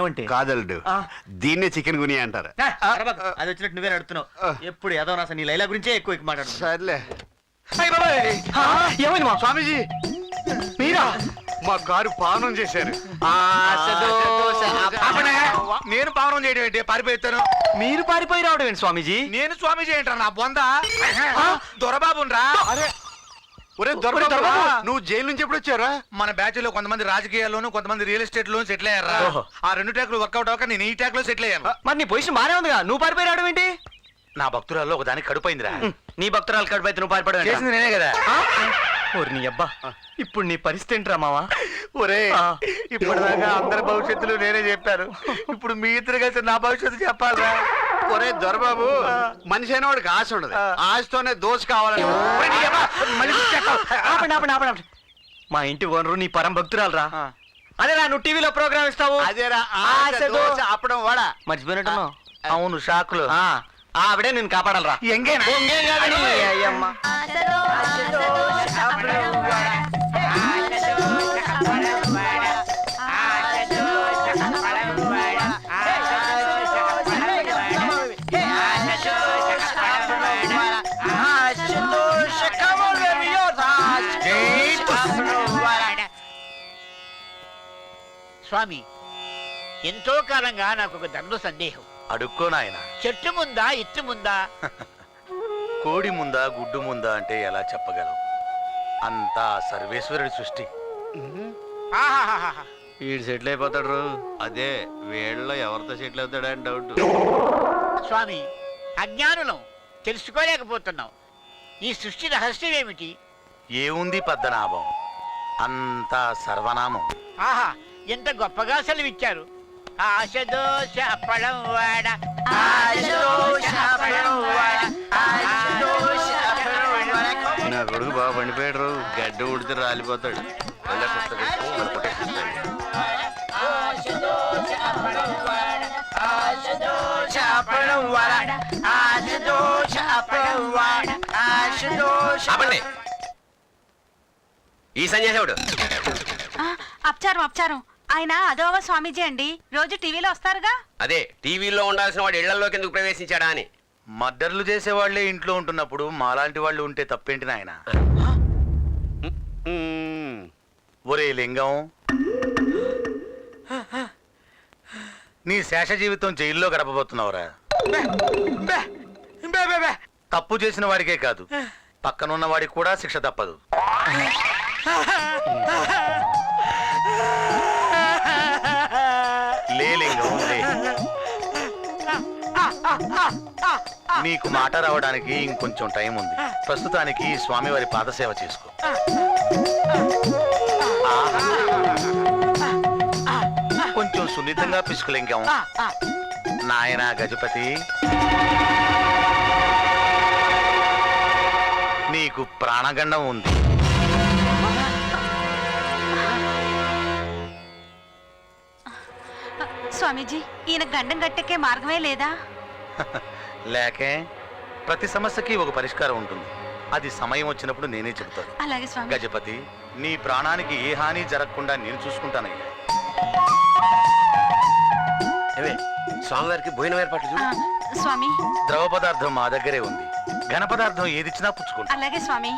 ఏమంటే కాదలుడు దీన్నే చికెన్ గుని అంటారు. అది వచ్చినట్టు నువ్వే నడుతున్నావు. ఎప్పుడు ఏదో నా నీ లైలా గురించే ఎక్కువ మాట్లాడు. సర్లే. ఏమైంది మా స్వామీజీ మీరా? మా కారు పావనం చేశారు. నేను పావనం చేయడం ఏంటి? పారిపోతాను. మీరు పారిపోయి రావడం ఏంటి స్వామీజీ? నేను స్వామీజీ ఏంటా నా బొంద దొరబాబురా. అరే ఒరే దొరబాబు, నువ్వు జైలు నుంచి ఎప్పుడు వచ్చారా? మన బ్యాచ్ లో కొంతమంది రాజకీయాల్లోను కొంతమంది రియల్ ఎస్టేట్ లోను సెటిల్ అయ్యారా. ఆ 2 ట్రాక్లు వర్కౌట్ అవ్వక నేను ఈ ట్రాక్ లో సెటిల్ అయ్యాను. మరి నీ పొజిషన్ బానే ఉందిగా, నువ్వు పారిపోయి రావడం ఏంటి? నా భక్తురాల్లో ఒక దానికి కడుపైందిరా. నీ భక్తురాలు కడుపైతే నువ్వు పారిపోవడం చేసింది నేనే కదా. నీ అబ్బా ఇప్పుడు నీ పరిస్థితి ఏంట్రా మావా? ఒరే ఇప్పటిదాకా అందరి భవిష్యత్తులు నేనే చెప్పాను. ఇప్పుడు మీ ఇద్దరు కలిసి నా భవిష్యత్తు చెప్పాలరా. ఒరే దొరబాబు, మనిషి అయిన వాడికి ఆశ ఉండదు, ఆశతోనే దోశ కావాలని. మా ఇంటి ఓనరు నీ పరం భక్తురాలు రా. అదేరా నువ్వు టీవీలో ప్రోగ్రామ్ ఇస్తావు. అదేరా దోశ అప్పడం వాడ మర్చిపోయినట్టున్నావు. అవును షాకులు. ఆవిడే నేను కాపాడాలరా. ఎంగేనా? స్వామి, ఎంతో కాలంగా నాకు ఒక ధర్మ సందేహం. అడుక్కో నాయన. చెట్టు ముందా ఇట్టు ముందా? కోడి ముందా గుడ్డు ముందా అంటే ఎలా చెప్పగలం? అంతా సర్వేశ్వరుడి సృష్టి. వీడు సెటిల్ అయిపోతాడు. అదే వీళ్ళలో ఎవరితో సెటిల్ అవుతాడని డౌట్. స్వామి, అజ్ఞానులం, తెలుసుకోలేకపోతున్నాం. ఈ సృష్టి రహస్యం ఏమిటి? ఏముంది పద్మనాభం, అంతా సర్వనామం. ఆహా, ఎంత గొప్పగా సెలవిచ్చారు. ఆశదోష అప్పడం వాడ, నా కొడుకు బాగా పండిపోయాడు, గడ్డ ఉడితే రాలిపోతాడు. ఈ సన్యాసేవుడు అపచారం. ఆయన అదోవ స్వామీజీ అండి, రోజు టీవీలో వస్తారుగా. అదే టీవీలో ఉండాల్సిన వాడు ఇళ్లలోకి ఎందుకు ప్రవేశించాడా అని. మర్డర్లు చేసేవాళ్లే ఇంట్లో ఉంటున్నప్పుడు మాలాంటి వాళ్ళు ఉంటే తప్పేంటి నాయన? ఒరే లింగం, నీ శేష జీవితం జైల్లో గడపబోతున్నావురా. తప్పు చేసిన వాడికే కాదు, పక్కనున్న వాడికి కూడా శిక్ష తప్పదు. లే లింగం లే. నీకు మాట రావడానికి ఇంకొంచెం టైం ఉంది. ప్రస్తుతానికి స్వామివారి పాదసేవ చేసుకో. కొంచెం సున్నితంగా పిసుకులింగం. నాయనా గజపతి, నీకు ప్రాణగండం ఉంది. స్వామీజీ, ఈయన గండం గట్టెక్కే మార్గమే లేదా? లేకే, ప్రతి సమస్యకి ఒక పరిష్కారం ఉంటుంది. అది సమయం వచ్చినప్పుడు నేనే చెబుతాను. అలాగే స్వామి. గజపతి, నీ ప్రాణానికి ఏ హాని జరగకుండా నేను చూసుకుంటానయ్యా. స్వామివారికి భోజనం ఏర్పాట్లు చూడు. స్వామి, ద్రవ పదార్థం మా దగ్గరే ఉంది. ఘన పదార్థం ఏదిచ్చినా పుచ్చుకుంటా. అలాగే స్వామి.